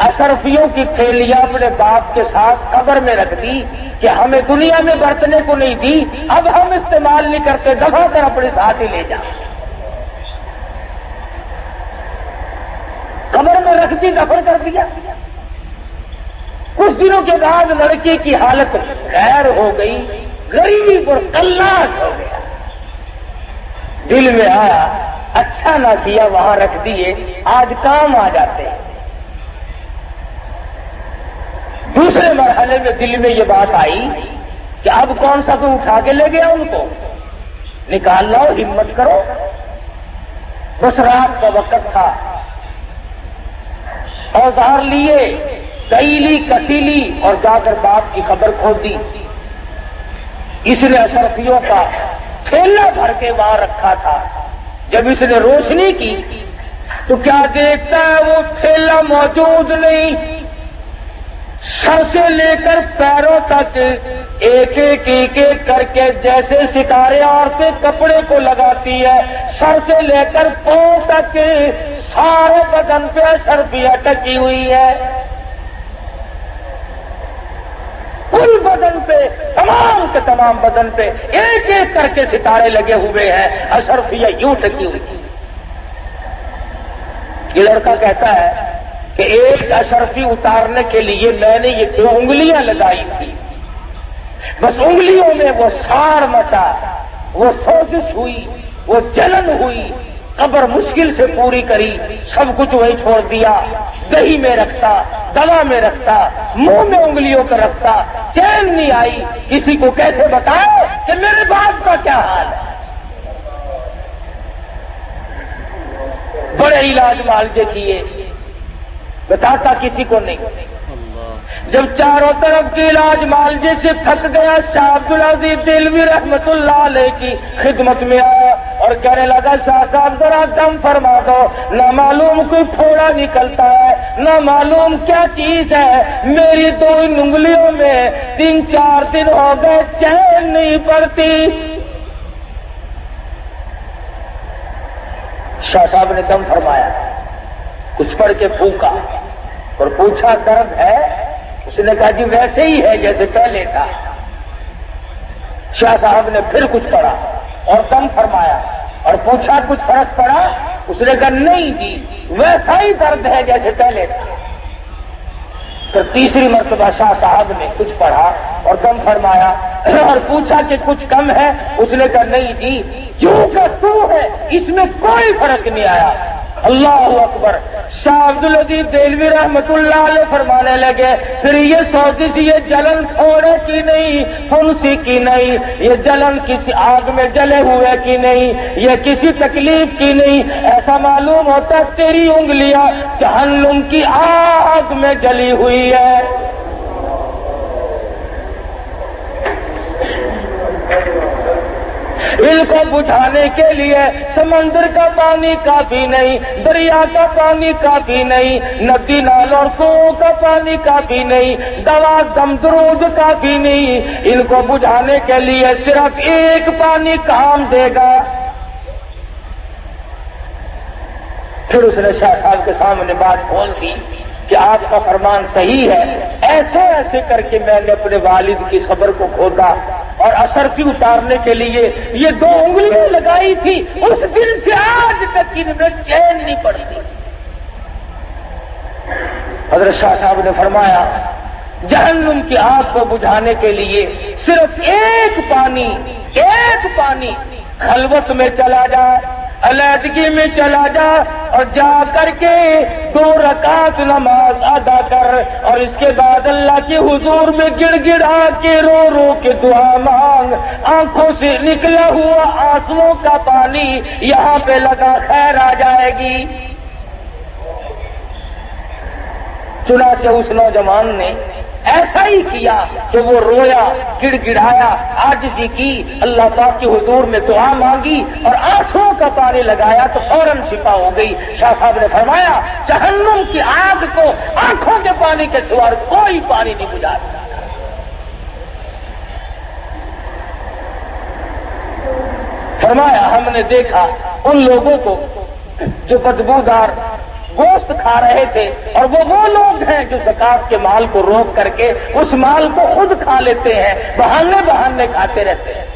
اشرفیوں کی تھیلیاں اپنے باپ کے ساتھ قبر میں رکھ دی کہ ہمیں دنیا میں برتنے کو نہیں دی، اب ہم استعمال نہیں کرتے، دفع کر اپنے ساتھ ہی لے جا۔ قبر میں رکھ دی، دفن کر دیا۔ کچھ دنوں کے بعد لڑکے کی حالت غیر ہو گئی، غریب اور قلاش ہو گیا۔ دل میں آیا اچھا نہ کیا وہاں رکھ دیے، آج کام آ جاتے ہیں۔ دوسرے مرحلے میں دل میں یہ بات آئی کہ اب کون سا کوئی اٹھا کے لے گیا، ان کو نکال لاؤ، ہمت کرو۔ بس رات کا وقت تھا، اوزار لیے، کیلی کسیلی اور جا کر باپ کی خبر کھول دی۔ اس نے اشرفیوں کا تھیلا بھر کے وہاں رکھا تھا۔ جب اس نے روشنی کی تو کیا دیکھتا ہے وہ تھیلا موجود نہیں، سر سے لے کر پیروں تک ایک ایک کر کے جیسے ستارے عورتیں کپڑے کو لگاتی ہے، سر سے لے کر پاؤں تک سارے بدن پہ اشرفیاں ٹکی ہوئی ہے، کل بدن پہ، تمام کے تمام بدن پہ ایک ایک کر کے ستارے لگے ہوئے ہیں، اشرفیاں یوں ٹکی ہوئی تھی۔ یہ لڑکا کہتا ہے کہ ایک اشرفی اتارنے کے لیے میں نے یہ 2 انگلیاں لگائی تھی، بس انگلیوں میں وہ ساڑ مچا، وہ سوزش ہوئی، وہ جلن ہوئی، قبر مشکل سے پوری کری، سب کچھ وہی چھوڑ دیا، دہی میں رکھتا، دوا میں رکھتا، منہ میں انگلیوں کا رکھتا، چین نہیں آئی، کسی کو کیسے بتائے کہ میرے باپ کا کیا حال ہے۔ بڑے علاج معالجے کیے، بتاتا کسی کو نہیں۔ جب چاروں طرف کے علاج معالجے سے تھک گیا، شاہ عبدالعزیز دہلوی رحمت اللہ علیہ کی خدمت میں آیا اور کہنے لگا شاہ صاحب ذرا دم فرما دو، نہ معلوم کوئی پھوڑا نکلتا ہے، نہ معلوم کیا چیز ہے، میری 2 انگلیوں میں 3-4 دن ہو گئے چین نہیں پڑتی۔ شاہ صاحب نے دم فرمایا، کچھ پڑھ کے پھونکا اور پوچھا درد ہے؟ اس نے کہا جی ویسے ہی ہے جیسے پہلے تھا۔ شاہ صاحب نے پھر کچھ پڑھا اور دم فرمایا اور پوچھا کچھ فرق پڑا؟ اس نے کہا نہیں جی ویسا ہی درد ہے جیسے پہلے تھا۔ پھر تیسری مرتبہ شاہ صاحب نے کچھ پڑھا اور دم فرمایا اور پوچھا کہ کچھ کم ہے؟ اس نے کہا نہیں جی، جو کا تو ہے اس میں کوئی فرق نہیں آیا۔ اللہ اکبر۔ شاہ عبدالعزیز دہلوی رحمت اللہ علیہ فرمانے لگے پھر یہ سوزش، یہ جلن تھوڑے کی نہیں، پھنسی کی نہیں، یہ جلن کسی آگ میں جلے ہوئے کی نہیں، یہ کسی تکلیف کی نہیں، ایسا معلوم ہوتا تیری انگلیاں جہنم کی آگ میں جلی ہوئی ہے۔ ان کو بجھانے کے لیے سمندر کا پانی کافی نہیں، دریا کا پانی کافی نہیں، ندی نالوں اور کنووں کا پانی کافی نہیں، دوا دم درود کافی نہیں، ان کو بجھانے کے لیے صرف ایک پانی کام دے گا۔ پھر اس نے شاہ صاحب کے سامنے بات کھول دی کہ آپ کا فرمان صحیح ہے، ایسے ایسے کر کے میں نے اپنے والد کی خبر کو کھودا اور اثر کی اتارنے کے لیے یہ 2 انگلیاں لگائی تھی، اس دن سے آج تک ان میں چین نہیں پڑتی۔ حضرت شاہ صاحب نے فرمایا جہنم کی آگ کو بجھانے کے لیے صرف ایک پانی خلوت میں چلا جا، علیحدگی میں چلا جا اور جا کر کے 2 رکعت نماز ادا کر، اور اس کے بعد اللہ کے حضور میں گڑ گڑا کے رو رو کے دعا مانگ، آنکھوں سے نکلا ہوا آنسوؤں کا پانی یہاں پہ لگا، خیر آ جائے گی۔ چنانچہ اس نوجوان نے ایسا ہی کیا کہ وہ رویا، گڑ گڑایا، عاجزی کی، اللہ پاک کے حضور میں دعا مانگی اور آنسوؤں کا پانی لگایا تو فوراً شفا ہو گئی۔ شاہ صاحب نے فرمایا جہنم کی آگ کو آنکھوں کے پانی کے سوا کوئی پانی نہیں بجھا سکتا۔ فرمایا ہم نے دیکھا ان لوگوں کو جو بدبودار گوشت کھا رہے تھے، اور وہ لوگ ہیں جو زکات کے مال کو روک کر کے اس مال کو خود کھا لیتے ہیں، بہانے کھاتے رہتے ہیں۔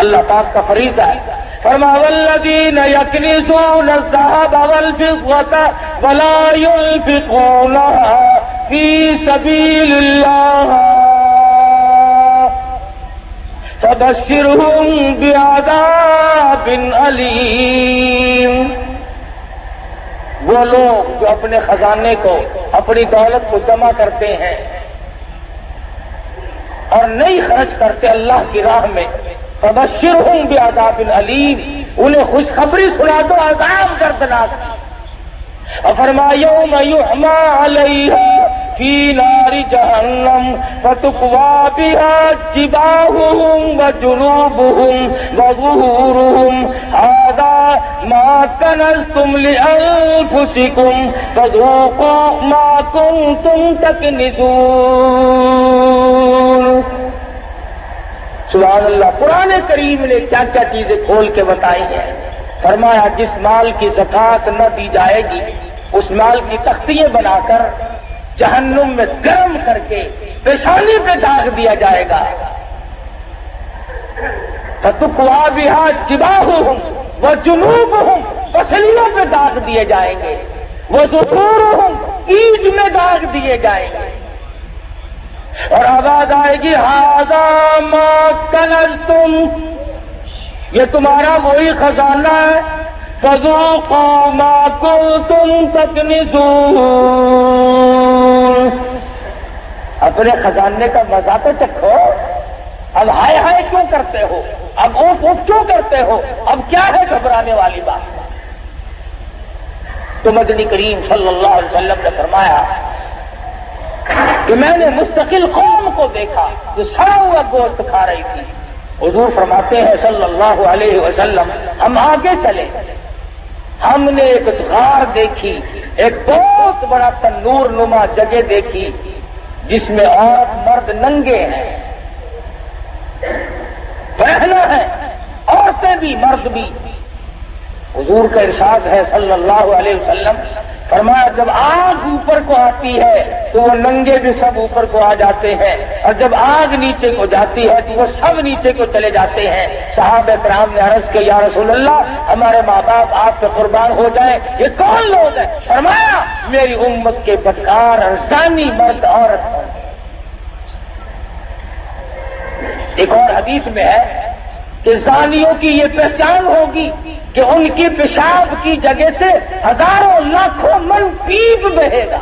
اللہ پاک کا فریضہ ہے، فرما والذین یکنزون الذهب والفضة ولا ينفقونها فی سبیل اللہ فبشرهم بعذاب علیم۔ وہ لوگ جو اپنے خزانے کو، اپنی دولت کو جمع کرتے ہیں اور نہیں خرچ کرتے اللہ کی راہ میں، فبشرہم بعذاب علیم، انہیں خوشخبری سنا دو عذاب دردناک۔ اور فرمایا یوم یحمى علیہا فی نار جہنم فتکوی بہا جباہہم وجنوبہم وظہورہم ھذا ما کنزتم لانفسکم فذوقوا ما کنتم تکنزون۔ سبحان اللہ، قرآن کریم نے کیا کیا چیزیں کھول کے بتائی ہیں۔ فرمایا جس مال کی زکات نہ دی جائے گی اس مال کی تختیاں بنا کر جہنم میں گرم کر کے پیشانی پہ داغ دیا جائے گا۔ فتکوی بہا جباہہم وجنوبہم، پسلیوں پہ داغ دیے جائیں گے، وظہورہم، اینٹ میں داغ دیے جائیں گے، اور آواز آئے گی ھذا ما کنزتم، یہ تمہارا وہی خزانہ ہے، فذوقوا ما کنتم تکنزون، اپنے خزانے کا مزہ تو چکھو، اب ہائے ہائے کیوں کرتے ہو، اب اوف اوف کیوں کرتے ہو، اب کیا ہے گھبرانے والی بات۔ تو مدنی کریم صلی اللہ علیہ وسلم نے فرمایا کہ میں نے مستقل قوم کو دیکھا جو سڑا ہوا گوشت کھا رہی تھی۔ حضور فرماتے ہیں صلی اللہ علیہ وسلم ہم آگے چلے، ہم نے ایک غار دیکھی، ایک بہت بڑا تنور نما جگہ دیکھی جس میں عورت مرد ننگے ہیں، بہنا ہے، عورتیں بھی مرد بھی۔ حضور کا ارشاد ہے صلی اللہ علیہ وسلم، فرمایا جب آگ اوپر کو آتی ہے تو وہ ننگے بھی سب اوپر کو آ جاتے ہیں، اور جب آگ نیچے کو جاتی ہے تو وہ سب نیچے کو چلے جاتے ہیں۔ صحابہ کرام نے عرض کیا یا رسول اللہ ہمارے ماں باپ آپ پہ قربان ہو جائیں، یہ کون لوگ ہیں؟ فرمایا میری امت کے بدکار اور زانی مرد عورت ہیں۔ ایک اور حدیث میں ہے کہ زانیوں کی یہ پہچان ہوگی کہ ان کی پیشاب کی جگہ سے ہزاروں لاکھوں من پیپ بہے گا،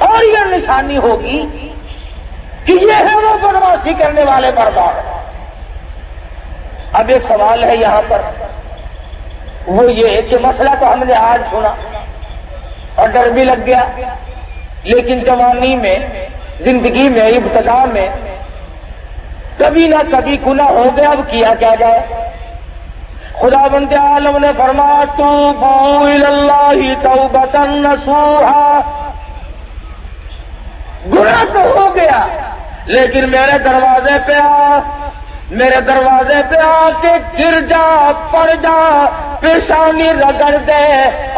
اور یہ نشانی ہوگی کہ یہ ہے وہ بدمعاشی کرنے والے برباد۔ اب ایک سوال ہے یہاں پر، وہ یہ کہ مسئلہ تو ہم نے آج سنا اور ڈر بھی لگ گیا، لیکن جوانی میں، زندگی میں، ابتدا میں کبھی نہ کبھی گناہ ہو گیا، اب کیا کیا جائے؟ خدا بند عالم نے فرمایا توبوا الی اللہ توبۃ نصوحا، گناہ تو ہو گیا لیکن میرے دروازے پہ آ، میرے دروازے پہ آ کے گر جا، پڑ جا، پیشانی رگڑ دے،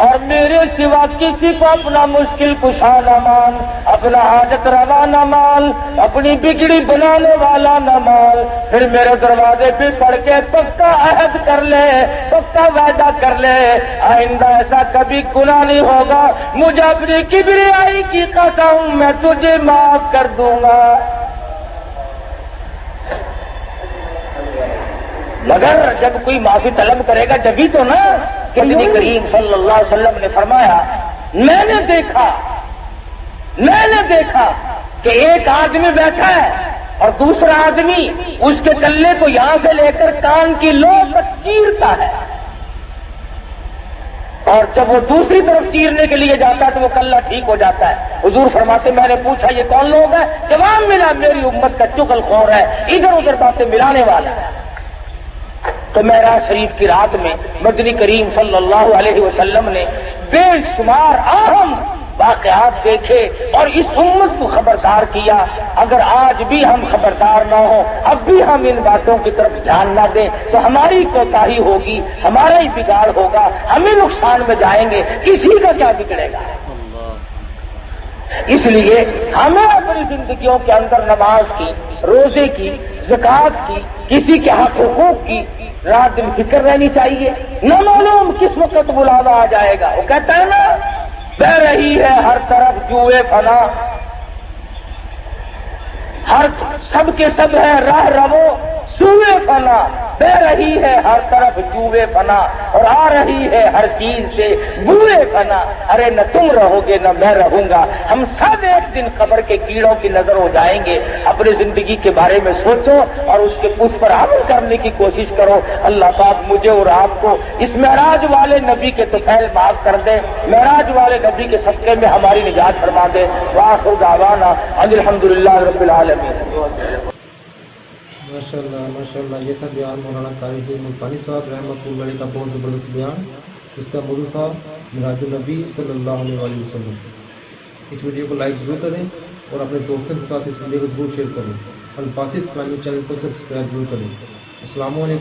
اور میرے سوا کسی کو اپنا مشکل کشا نہ مان، اپنا حاجت روا نہ مان، اپنی بگڑی بنانے والا نہ مان، پھر میرے دروازے پہ پڑھ کے پکا عہد کر لے، پکا وعدہ کر لے، آئندہ ایسا کبھی گناہ نہیں ہوگا، مجھے اپنی کبریائی کی قسم میں تجھے معاف کر دوں گا۔ مگر جب کوئی معافی طلب کرے گا جبھی تو نا، کہ نبی کریم صلی اللہ علیہ وسلم نے فرمایا میں نے دیکھا کہ ایک آدمی بیٹھا ہے اور دوسرا آدمی اس کے کلے کو یہاں سے لے کر کان کی لو تک چیرتا ہے، اور جب وہ دوسری طرف چیرنے کے لیے جاتا ہے تو وہ کلہ ٹھیک ہو جاتا ہے۔ حضور فرماتے میں نے پوچھا یہ کون لوگ ہیں؟ جواب ملا میری امت کا چغل خور ہے، ادھر ادھر باتیں ملانے والا ہے۔ تو معراج شریف کی رات میں مدنی کریم صلی اللہ علیہ وسلم نے بے شمار اہم واقعات دیکھے اور اس امت کو خبردار کیا۔ اگر آج بھی ہم خبردار نہ ہوں، اب بھی ہم ان باتوں کی طرف دھیان نہ دیں تو ہماری کوتاہی ہوگی، ہمارا ہی بگاڑ ہوگا، ہم ہی نقصان میں جائیں گے، کسی کا کیا بگڑے گا۔ اس لیے ہمیں اپنی زندگیوں کے اندر نماز کی، روزے کی، زکوٰۃ کی، کسی کے حق حقوق کی رات دن فکر رہنی چاہیے۔ نہ معلوم کس وقت بلاوا آ جائے گا۔ وہ کہتا ہے نا بہ رہی ہے ہر طرف جوئے فنا، ہر سب کے سب ہے راہ رو سوئے فنا، بہ رہی ہے ہر طرف جوئے فنا، اور آ رہی ہے ہر چیز سے بوئے فنا۔ ارے نہ تم رہو گے نہ میں رہوں گا، ہم سب ایک دن قبر کے کیڑوں کی نظر ہو جائیں گے۔ اپنی زندگی کے بارے میں سوچو اور اس پر عمل کرنے کی کوشش کرو۔ اللہ پاک مجھے اور آپ کو اس معراج والے نبی کے طفیل معاف کر دے، معراج والے نبی کے صدقے میں ہماری نجات فرما دے۔ وآخر دعوانا ان الحمدللہ رب العالمین۔ ماشاءاللہ یہ تھا بیان مولانا قاری الدین ملتانی صاحب رحمۃ اللہ علیہ کا بہت زبردست بیان، اس کا موضوع تھا معراج النبی صلی اللہ علیہ وآلہ وسلم۔ اس ویڈیو کو لائک ضرور کریں اور اپنے دوستوں کے ساتھ اس ویڈیو کو ضرور شیئر کریں، الفاظ اسلامی چینل کو سبسکرائب ضرور کریں۔ السلام علیکم۔